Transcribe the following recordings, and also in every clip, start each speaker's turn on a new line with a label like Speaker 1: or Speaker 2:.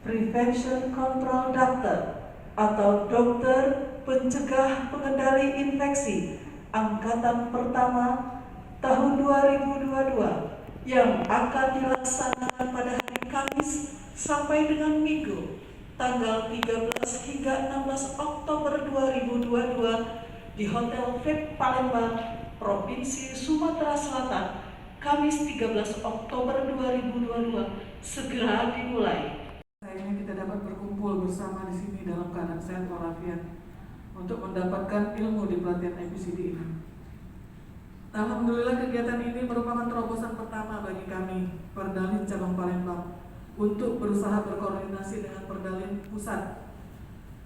Speaker 1: Prevention Control Doctor atau Dokter Pencegah Pengendali Infeksi Angkatan Pertama tahun 2022 yang akan dilaksanakan pada hari Kamis sampai dengan Minggu tanggal 13 hingga 16 Oktober 2022 di Hotel VIP Palembang, Provinsi Sumatera Selatan, Kamis 13 Oktober 2022 segera dimulai.
Speaker 2: Sayangnya kita dapat berkumpul bersama di sini dalam keadaan sehat walafiat untuk mendapatkan ilmu di pelatihan IPCD ini. Alhamdulillah kegiatan ini merupakan terobosan pertama bagi kami, Perdalin Cabang Palembang, untuk berusaha berkoordinasi dengan Perdalin Pusat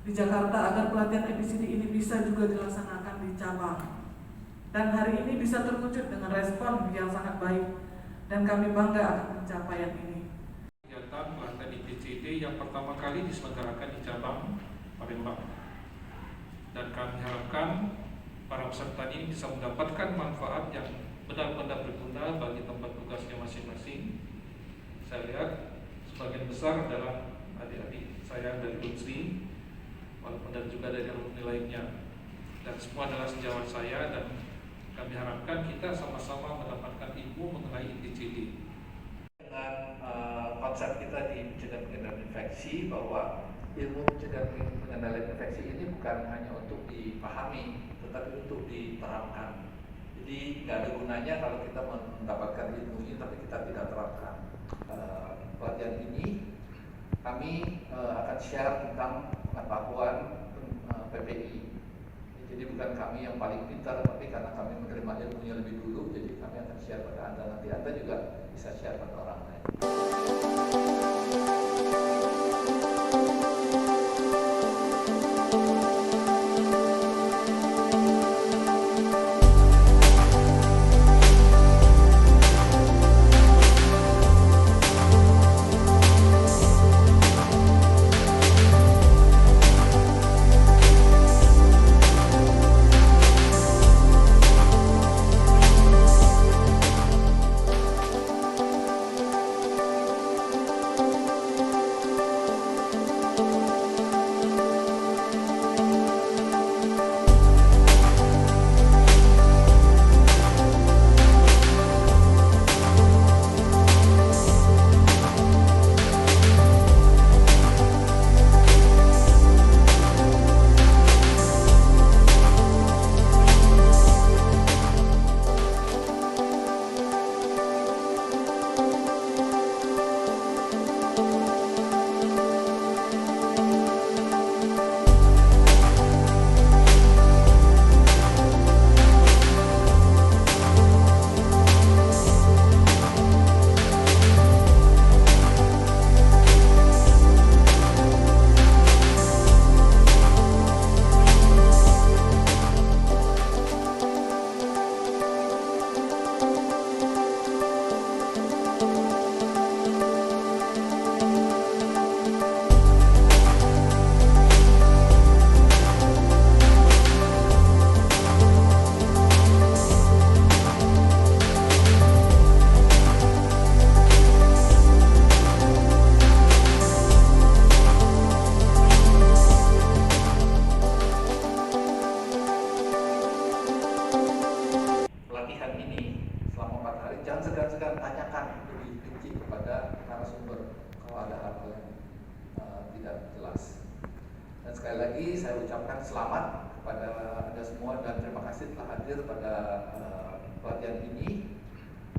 Speaker 2: di Jakarta agar pelatihan IPCD ini bisa juga dilaksanakan di cabang. Dan hari ini bisa terwujud dengan respon yang sangat baik dan kami bangga akan pencapaian ini.
Speaker 3: Kegiatan pelatihan IPCD yang pertama kali diselenggarakan di cabang Palembang, dan kami harapkan para peserta ini bisa mendapatkan manfaat yang benar-benar berguna bagi tempat tugasnya masing-masing. Saya lihat sebagian besar adalah adik-adik saya dari Unsri, walaupun dan juga dari alumni lainnya, dan semua adalah sejawat saya, dan kami harapkan kita sama-sama mendapatkan ilmu mengenai IPCD.
Speaker 4: Dengan konsep kita di pencegahan pengendalian infeksi, bahwa ilmu pencegahan pengendalian infeksi ini bukan hanya untuk dipahami, tetapi untuk diterapkan. Jadi nggak ada gunanya kalau kita mendapatkan ilmu ini tapi kita tidak terapkan. Pelatihan ini kami akan share tentang pengetahuan PPI. Jadi bukan kami yang paling pintar, tapi karena kami menerima ilmunya lebih dulu, jadi kami akan share pada Anda. Nanti Anda juga bisa share pada orang lain. Jangan segan-segan tanyakan lebih rinci kepada narasumber kalau ada hal-hal yang tidak jelas. Dan sekali lagi saya ucapkan selamat kepada Anda semua dan terima kasih telah hadir pada pelatihan ini.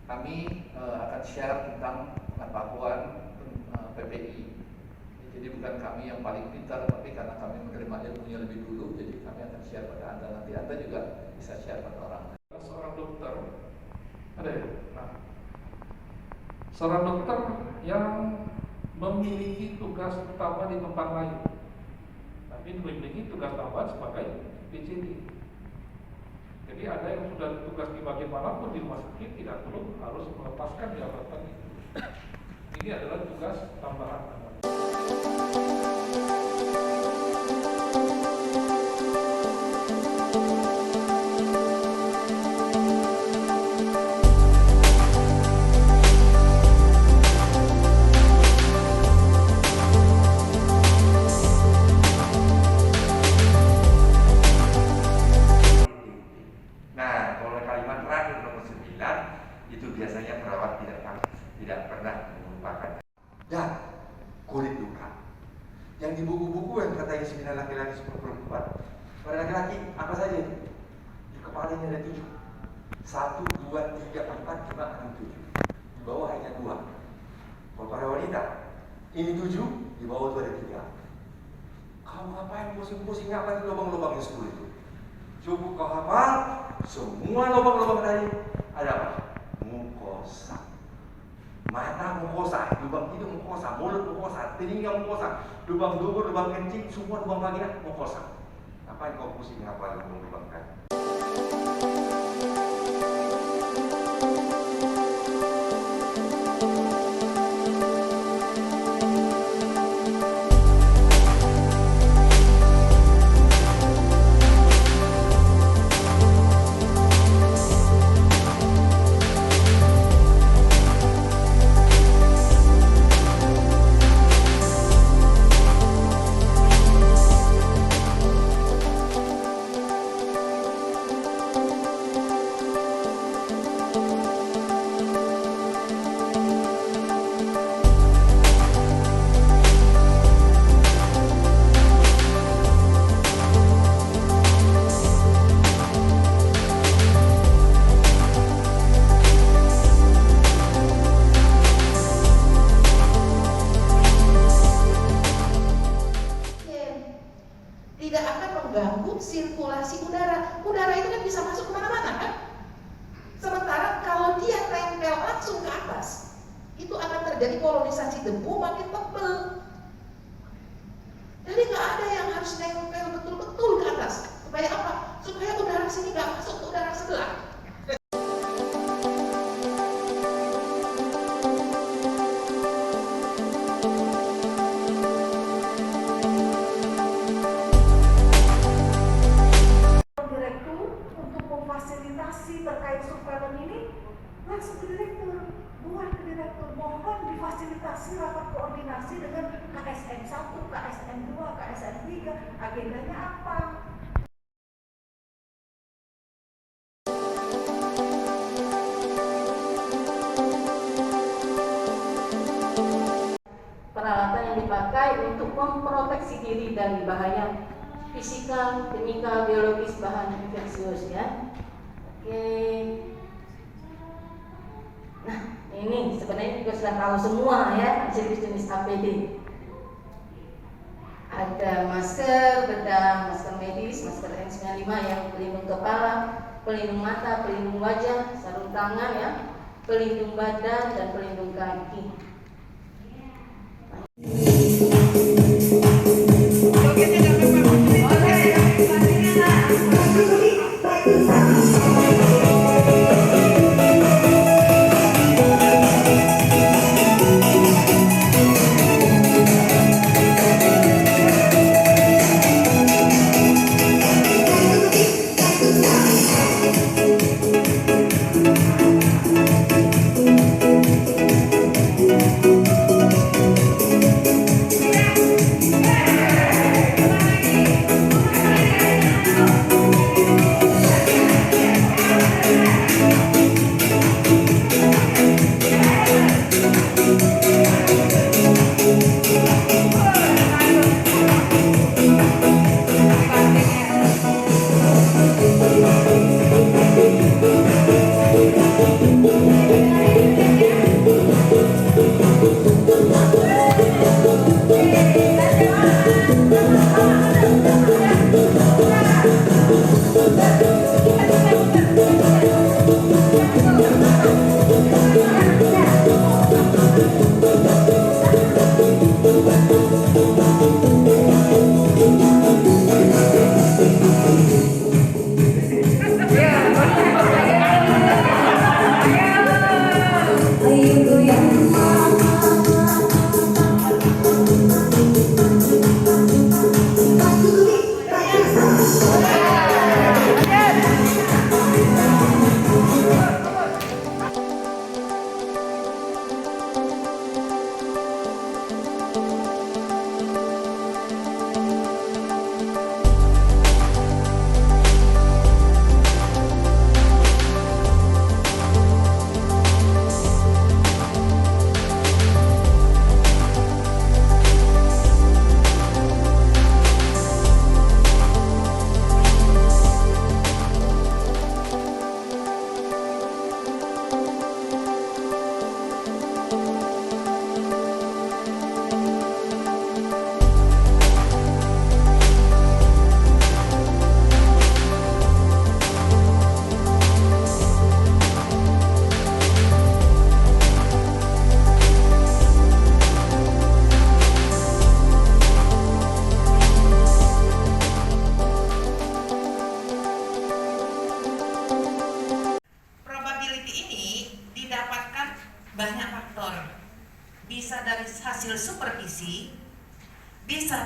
Speaker 4: Kami akan share tentang pengetahuan PPI. Jadi bukan kami yang paling pintar, tapi karena kami menerima ilmunya lebih dulu, jadi kami akan share pada Anda. Nanti Anda juga bisa share pada orang lain.
Speaker 3: Seorang dokter, ada ya? Nah, seorang dokter yang memiliki tugas utama di tempat lain, tapi memiliki tugas tambahan sebagai PCD. Jadi ada yang sudah tugas di bagian manapun di rumah sakit, tidak perlu harus melepaskan jabatan itu. Ini adalah tugas tambahan.
Speaker 5: 9 laki-laki 10 perempuan. Pada laki-laki apa saja? Di kepalanya ada 7. 1, 2, 3, 4, 5, 6, 7. Di bawah hanya 2. Kalau para wanita, ini 7, di bawah itu ada 3. Kau ngapain pusing-pusing ngapain lubang-lubang yang 10 itu? Cukup kau hafal, semua lubang-lubang tadi ada apa? Mukosa. Mata mukosa, lubang hidung mukosa, mulut mukosa, telinga mukosa, lubang dubur, lubang kencing, semua lubang vagina mukosa. Ngapain kau pusing hafal lubang-lubang tadi?
Speaker 6: Tidak akan mengganggu sirkulasi udara. Udara itu kan bisa masuk kemana-mana kan? Sementara kalau dia nempel langsung ke atas, itu akan terjadi kolonisasi debu makin tebal. Jadi nggak ada yang harus nempel betul-betul ke atas. Supaya apa? Supaya udara sini nggak masuk ke udara sebelah.
Speaker 1: Fasilitasi terkait surveillance ini langsung ke direktur, buat ke direktur, mohon difasilitasi rapat koordinasi dengan KSN 1, KSN 2, KSN 3, agendanya apa?
Speaker 7: Peralatan yang dipakai untuk memproteksi diri dari bahaya fisika, kimia, biologis, bahan infeksius ya. Oke. Nah, ini sebenarnya juga sudah tahu semua ya jenis-jenis APD. Ada masker bedah, masker medis, masker N95 yang pelindung kepala, pelindung mata, pelindung wajah, sarung tangan ya, pelindung badan dan pelindung kaki.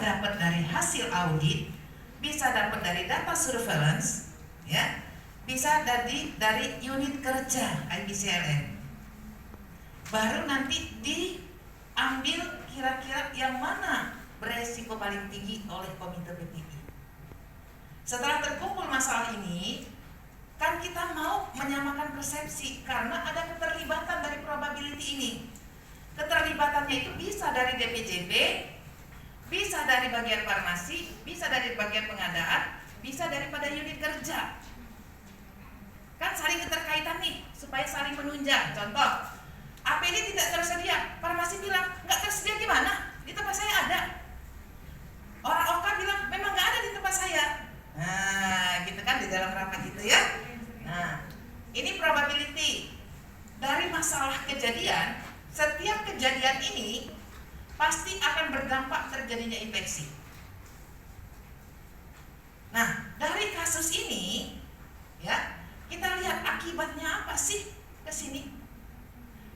Speaker 6: dapat dari hasil audit, bisa dapat dari data surveillance, ya, bisa dari unit kerja IBCLN. Baru nanti diambil kira-kira yang mana beresiko paling tinggi oleh komite PTI. Setelah terkumpul masalah ini, kan kita mau menyamakan persepsi karena ada keterlibatan dari probability ini. Keterlibatannya itu bisa dari DPJP, bisa dari bagian farmasi, bisa dari bagian pengadaan, bisa daripada unit kerja. Kan saling keterkaitan nih, supaya saling menunjang. Contoh, APD tidak tersedia, farmasi bilang, nggak tersedia gimana? Di tempat saya ada. Orang Oka bilang, memang nggak ada di tempat saya. Nah, gitu kan di dalam rapat itu ya. Nah, ini probability. Dari masalah kejadian, setiap kejadian ini pasti akan berdampak terjadinya infeksi. Nah, dari kasus ini, ya, kita lihat akibatnya apa sih ke sini.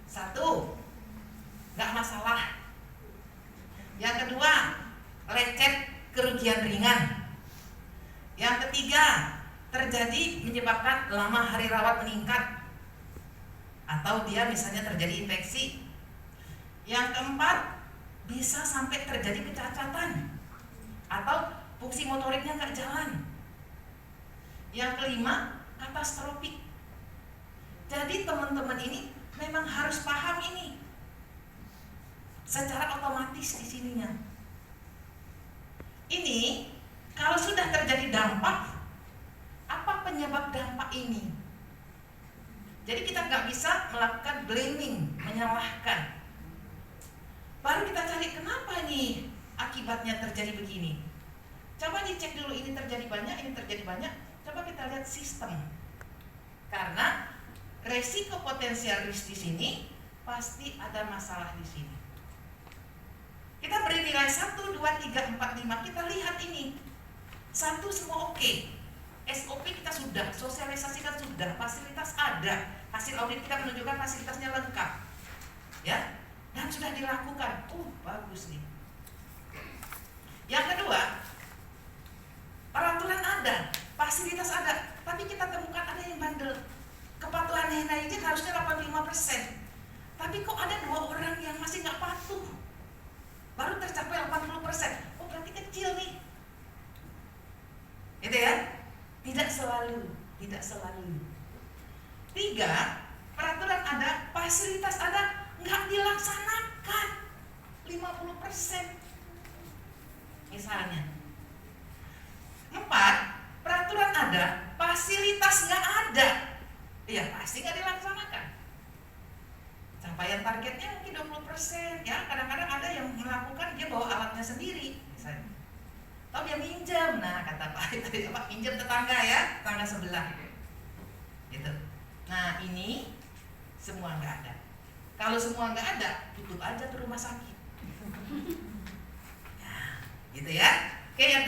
Speaker 6: Satu, nggak masalah. Yang kedua, lecet kerugian ringan. Yang ketiga, terjadi menyebabkan lama hari rawat meningkat atau dia misalnya terjadi infeksi. Yang keempat, bisa sampai terjadi kecacatan atau fungsi motoriknya nggak jalan. Yang kelima, katastrofik. Jadi teman-teman ini memang harus paham ini secara otomatis di sininya. Ini kalau sudah terjadi dampak, apa penyebab dampak ini? Jadi kita nggak bisa melakukan blaming, menyalahkan. Baru kita cari kenapa nih akibatnya terjadi begini. Coba dicek dulu, ini terjadi banyak, ini terjadi banyak. Coba kita lihat sistem. Karena resiko potensial risk di sini pasti ada masalah di sini. Kita beri nilai 1, 2, 3, 4, 5. Kita lihat ini. 1 semua oke. SOP kita sudah, sosialisasikan sudah, fasilitas ada. Hasil audit kita menunjukkan fasilitasnya lengkap. Ya, dan sudah dilakukan. Bagus nih. Yang kedua, peraturan ada, fasilitas ada, tapi kita temukan ada yang bandel. Kepatuhan HENA izin harusnya 85%. Tapi kok ada 2 orang yang masih nggak patuh? Baru tercapai 80%. Oh, berarti kecil nih. Gitu ya? Tidak selalu. 3, peraturan ada, fasilitas ada, nggak dilaksanakan 50%. Misalnya. 4, peraturan ada, fasilitas nggak ada. Ya pasti nggak dilaksanakan. Capaian targetnya mungkin 20%. Ya, kadang-kadang ada yang melakukan, dia bawa alatnya sendiri misalnya. Atau dia minjem, nah kata Pak tadi, Pak minjem tetangga ya, tetangga sebelah gitu. Nah ini semua nggak ada. Kalau semua nggak ada, tutup aja tuh rumah sakit. Nah, gitu ya. Oke ya.